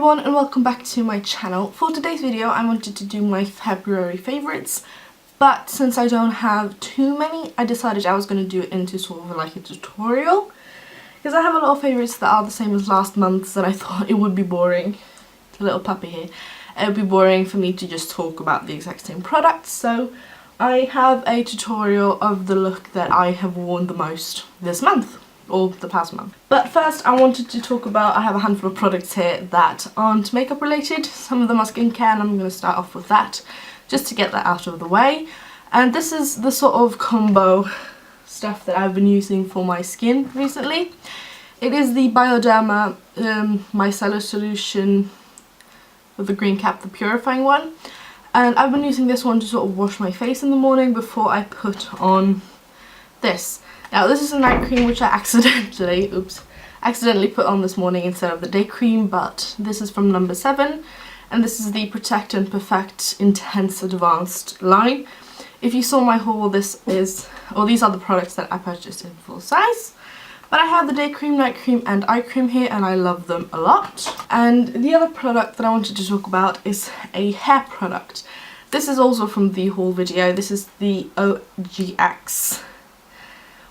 everyone and welcome back to my channel. For today's video I wanted to do my February favourites, but since I don't have too many I decided I was going to do it into sort of like a tutorial, because I have a lot of favourites that are the same as last month's and I thought it would be boring. It's a little puppy here. It would be boring for me to just talk about the exact same products, so I have a tutorial of the look that I have worn the most this month. Or the past month. But first I wanted to talk about, I have a handful of products here that aren't makeup related. Some of them are skincare and I'm going to start off with that just to get that out of the way. And this is the sort of combo stuff that I've been using for my skin recently. It is the BIODERMA Micellar solution with the green cap, the purifying one. And I've been using this one to sort of wash my face in the morning before I put on this. Now this is a night cream which I accidentally put on this morning instead of the day cream, but this is from number 7 and this is the Protect and Perfect Intense Advanced line. If you saw my haul, these are the products that I purchased in full size. But I have the day cream, night cream and eye cream here and I love them a lot. And the other product that I wanted to talk about is a hair product. This is also from the haul video. This is the OGX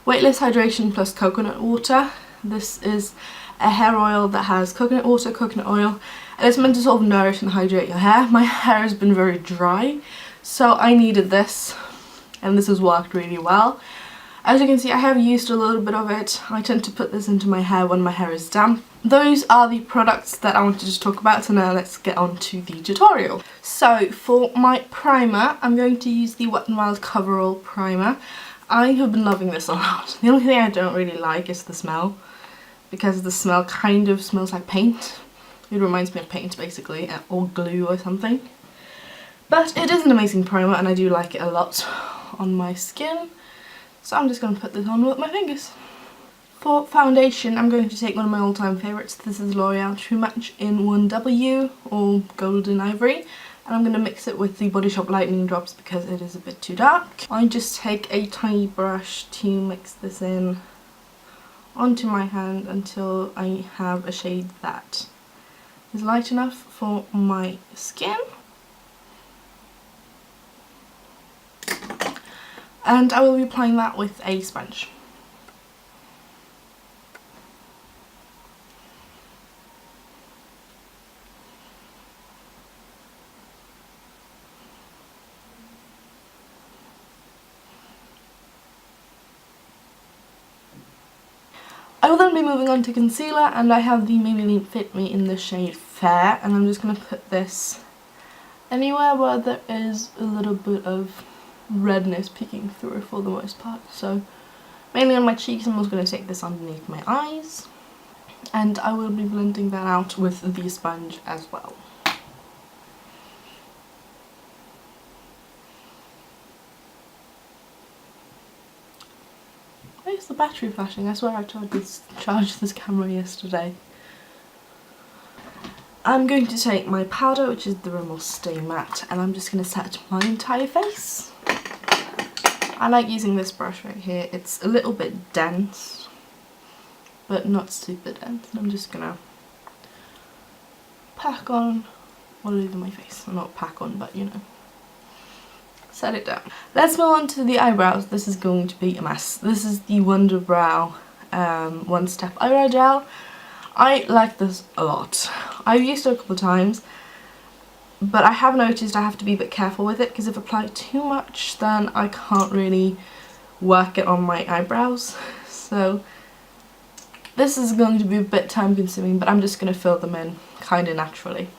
Weightless Hydration plus Coconut Water. This is a hair oil that has coconut water, coconut oil, and it's meant to sort of nourish and hydrate your hair. My hair has been very dry, so I needed this, and this has worked really well. As you can see, I have used a little bit of it. I tend to put this into my hair when my hair is damp. Those are the products that I wanted to talk about, so now let's get on to the tutorial. So for my primer, I'm going to use the Wet n Wild Coverall primer. I have been loving this a lot. The only thing I don't really like is the smell, because the smell kind of smells like paint. It reminds me of paint basically, or glue or something. But it is an amazing primer and I do like it a lot on my skin. So I'm just going to put this on with my fingers. For foundation, I'm going to take one of my all-time favourites. This is Loreal True Match in 1W or Golden Ivory. And I'm going to mix it with the Body Shop Lightening drops because it is a bit too dark. I just take a tiny brush to mix this in onto my hand until I have a shade that is light enough for my skin. And I will be applying that with a sponge. I will then be moving on to concealer, and I have the Maybelline Fit Me in the shade Fair, and I'm just going to put this anywhere where there is a little bit of redness peeking through for the most part. So mainly on my cheeks. I'm also going to take this underneath my eyes, and I will be blending that out with the sponge as well. Where's the battery flashing? I swear I charged this camera yesterday. I'm going to take my powder, which is the Rimmel Stay Matte, and I'm just going to set my entire face. I like using this brush right here. It's a little bit dense, but not super dense. And I'm just going to pack on all over my face. Well, not pack on, but you know, set it down. Let's move on to the eyebrows. This is going to be a mess. This is the Wunderbrow One Step Eyebrow Gel. I like this a lot. I've used it a couple of times, but I have noticed I have to be a bit careful with it because if applied too much then I can't really work it on my eyebrows. So this is going to be a bit time consuming, but I'm just going to fill them in kind of naturally.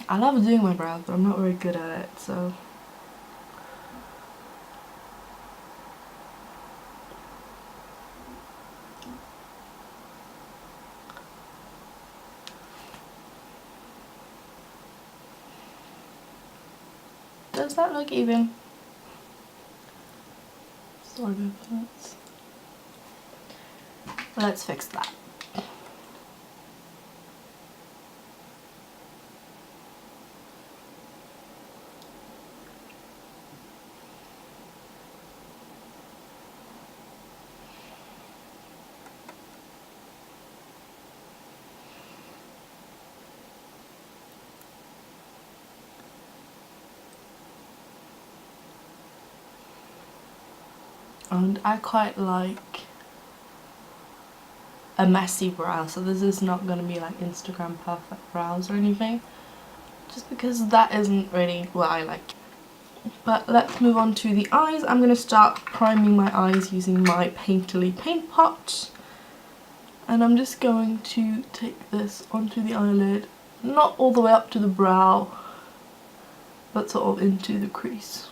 I love doing my brows, but I'm not very good at it, so. Does that look even? Sorry about that. Let's fix that. And I quite like a messy brow, so this is not going to be like Instagram perfect brows or anything, just because that isn't really what I like. But let's move on to the eyes. I'm going to start priming my eyes using my Painterly paint pot, and I'm just going to take this onto the eyelid, not all the way up to the brow, but sort of into the crease.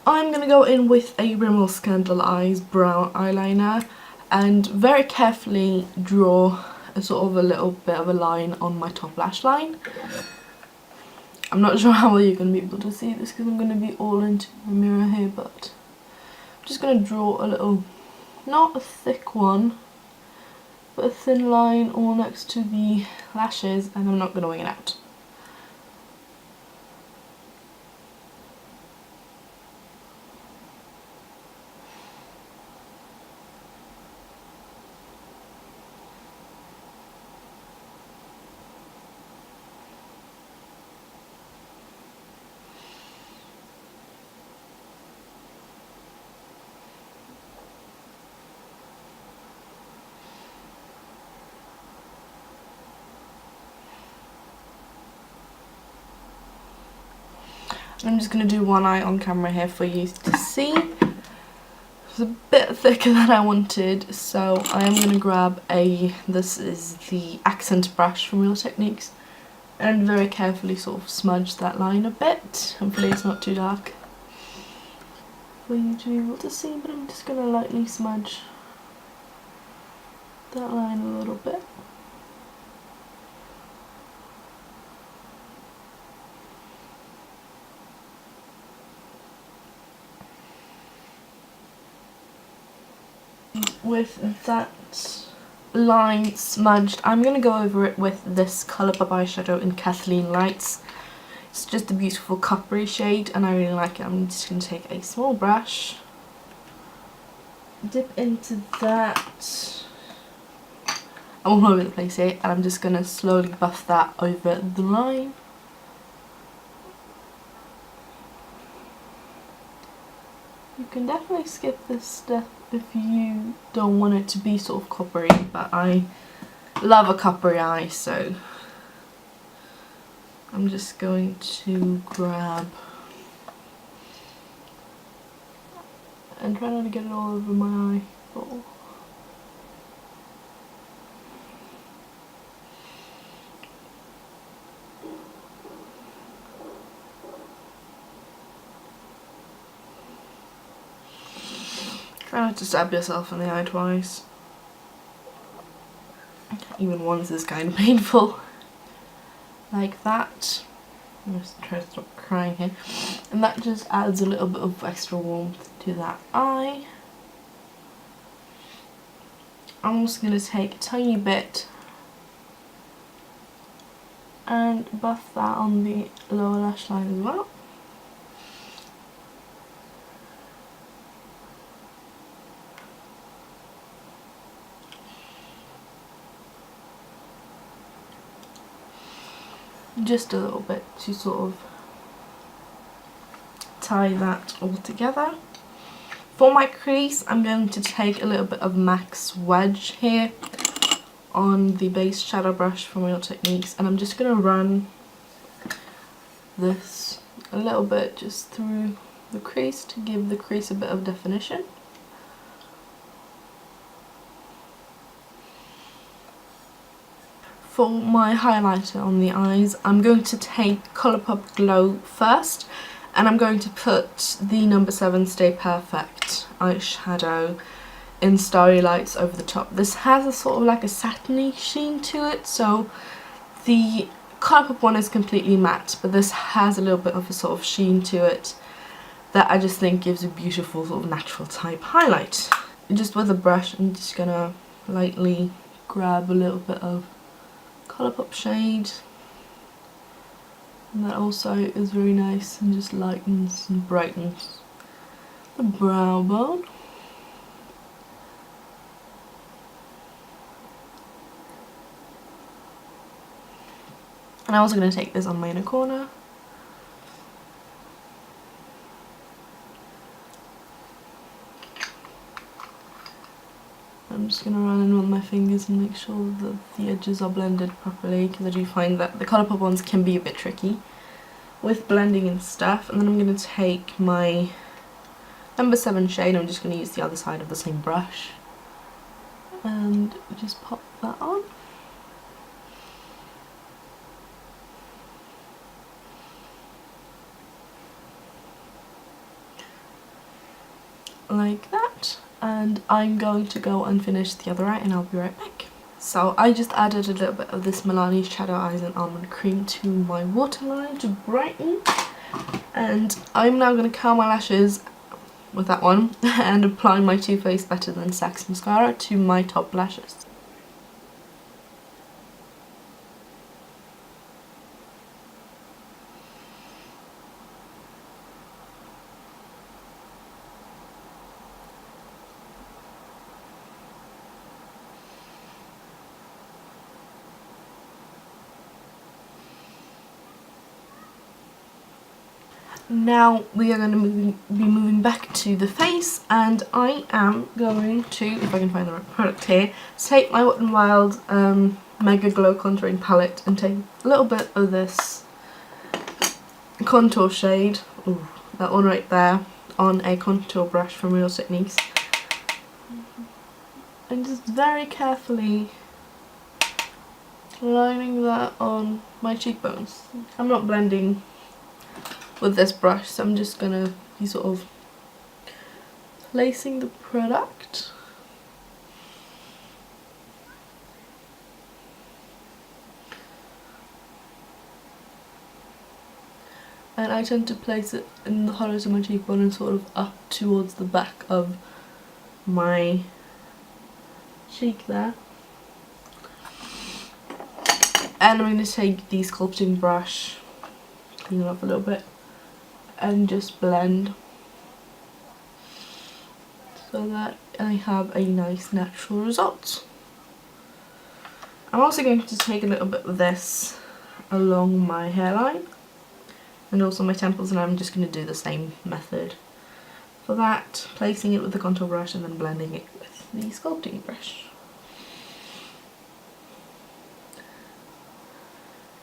I'm going to go in with a Rimmel Scandaleyes brown eyeliner and very carefully draw a sort of a little bit of a line on my top lash line. I'm not sure how well you're going to be able to see this because I'm going to be all into the mirror here, but I'm just going to draw a little, not a thick one, but a thin line all next to the lashes, and I'm not going to wing it out. I'm just going to do one eye on camera here for you to see. It's a bit thicker than I wanted, so I am going to grab this is the accent brush from Real Techniques, and very carefully sort of smudge that line a bit. Hopefully it's not too dark for you to be able to see, but I'm just going to lightly smudge that line a little bit. With that line smudged, I'm going to go over it with this Colourpop eyeshadow in KathleenLights. It's just a beautiful coppery shade and I really like it. I'm just going to take a small brush, dip into that, I'm all over the place here, and I'm just going to slowly buff that over the line. You can definitely skip this step if you don't want it to be sort of coppery, but I love a coppery eye, so I'm just going to grab and try not to get it all over my eyeball. Try not to stab yourself in the eye twice. Even once is kind of painful. Like that. I'm just trying to stop crying here. And that just adds a little bit of extra warmth to that eye. I'm just going to take a tiny bit and buff that on the lower lash line as well. Just a little bit to sort of tie that all together. For my crease, I'm going to take a little bit of MAC's Wedge here on the base shadow brush from Real Techniques, and I'm just going to run this a little bit just through the crease to give the crease a bit of definition. For my highlighter on the eyes, I'm going to take Colourpop Glow first, and I'm going to put the number 7 Stay Perfect eyeshadow in Starry Lights over the top. This has a sort of like a satiny sheen to it, so the Colourpop one is completely matte, but this has a little bit of a sort of sheen to it that I just think gives a beautiful sort of natural type highlight. Just with a brush, I'm just gonna lightly grab a little bit of Colourpop shade. And that also is very nice and just lightens and brightens the brow bone. And I'm also going to take this on my inner corner. I'm just going to run in with my fingers and make sure that the edges are blended properly, because I do find that the Colourpop ones can be a bit tricky with blending and stuff. And then I'm going to take my number 7 shade, I'm just going to use the other side of the same brush and just pop that on. Like that, and I'm going to go and finish the other eye and I'll be right back. So I just added a little bit of this Milani Shadow Eyes and Almond Cream to my waterline to brighten, and I'm now going to curl my lashes with that one and apply my Too Faced Better Than Sex mascara to my top lashes. Now we are going to be moving back to the face, and I am going to, if I can find the right product here, take my Wet n Wild MegaGlo contouring palette and take a little bit of this contour shade, ooh, that one right there, on a contour brush from Real Techniques, and just very carefully lining that on my cheekbones. I'm not blending with this brush, so I'm just gonna be sort of placing the product. And I tend to place it in the hollows of my cheekbone and sort of up towards the back of my cheek there. And I'm going to take the sculpting brush, clean it up a little bit, and just blend so that I have a nice natural result. I'm also going to take a little bit of this along my hairline and also my temples, and I'm just going to do the same method for that, placing it with the contour brush and then blending it with the sculpting brush,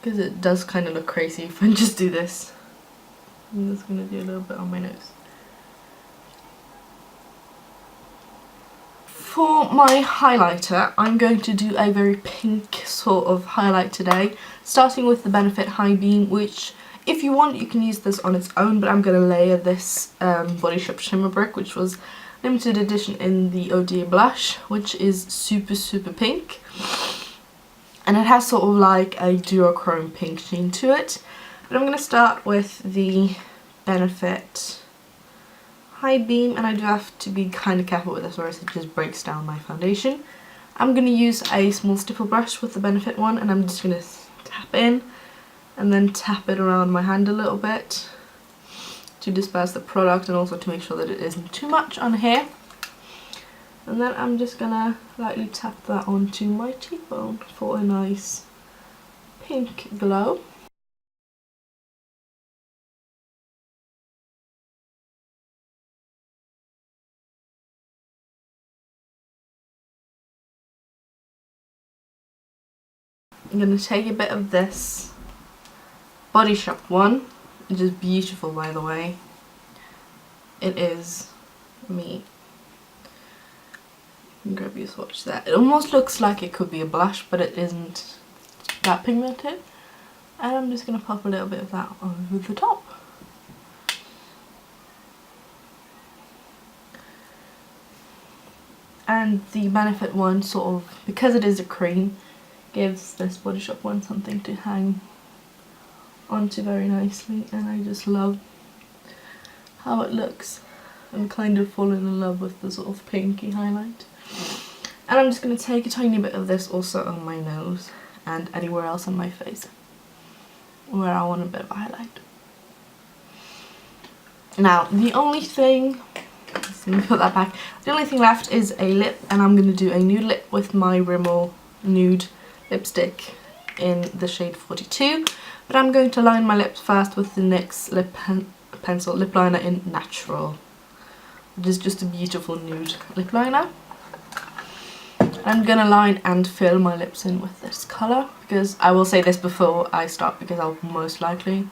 because it does kind of look crazy if I just do this. I'm just going to do a little bit on my nose. For my highlighter, I'm going to do a very pink sort of highlight today, starting with the Benefit High Beam, which if you want you can use this on its own, but I'm going to layer this Body Shop Shimmer Brick, which was limited edition in the Oh Dear blush, which is super pink. And it has sort of like a duochrome pink sheen to it. But I'm going to start with the Benefit High Beam, and I do have to be kind of careful with this or else it just breaks down my foundation. I'm going to use a small stipple brush with the Benefit one, and I'm just going to tap in and then tap it around my hand a little bit to disperse the product and also to make sure that it isn't too much on here. And then I'm just going to lightly tap that onto my cheekbone for a nice pink glow. I'm going to take a bit of this Body Shop one, which is beautiful by the way. It is me. Grab your swatch there. It almost looks like it could be a blush, but it isn't that pigmented. And I'm just going to pop a little bit of that over the top. And the Benefit one sort of, because it is a cream, gives this Body Shop one something to hang onto very nicely, and I just love how it looks. I'm kind of falling in love with the sort of pinky highlight. And I'm just going to take a tiny bit of this also on my nose and anywhere else on my face where I want a bit of a highlight. Now, the only thing, let me put that back, the only thing left is a lip, and I'm going to do a nude lip with my Rimmel nude lipstick in the shade 42. But I'm going to line my lips first with the NYX pencil lip liner in Natural, which is just a beautiful nude lip liner. I'm going to line and fill my lips in with this colour, because I will say this before I start, because I'll most likely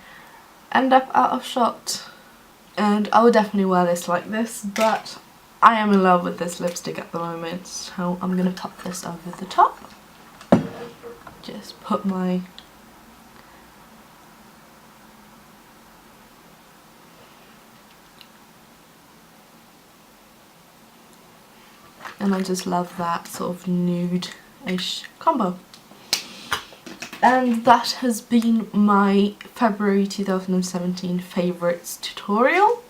end up out of shot. And I would definitely wear this like this, but I am in love with this lipstick at the moment, so I'm going to pop this over the top. Just put my... and I just love that sort of nude-ish combo. And that has been my February 2017 favourites tutorial.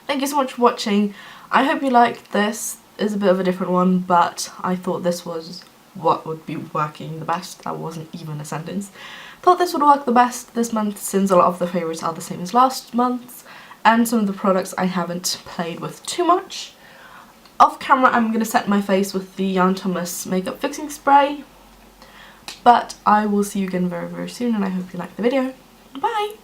Thank you so much for watching. I hope you liked this. It's a bit of a different one, but I thought this was what would be working the best. That wasn't even a sentence. Thought this would work the best this month, since a lot of the favourites are the same as last month, and some of the products I haven't played with too much. Off camera, I'm going to set my face with the Jan Thomas makeup fixing spray. But I will see you again very, very soon, and I hope you liked the video. Bye!